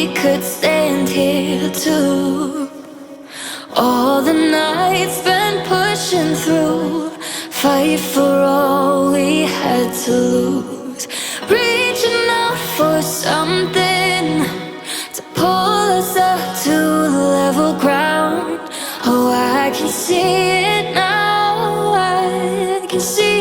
we could stand here too. All the nights spent pushing through, fight for all we had to lose, reaching out for something to pull us up to level ground. Oh, I can see it now, I can see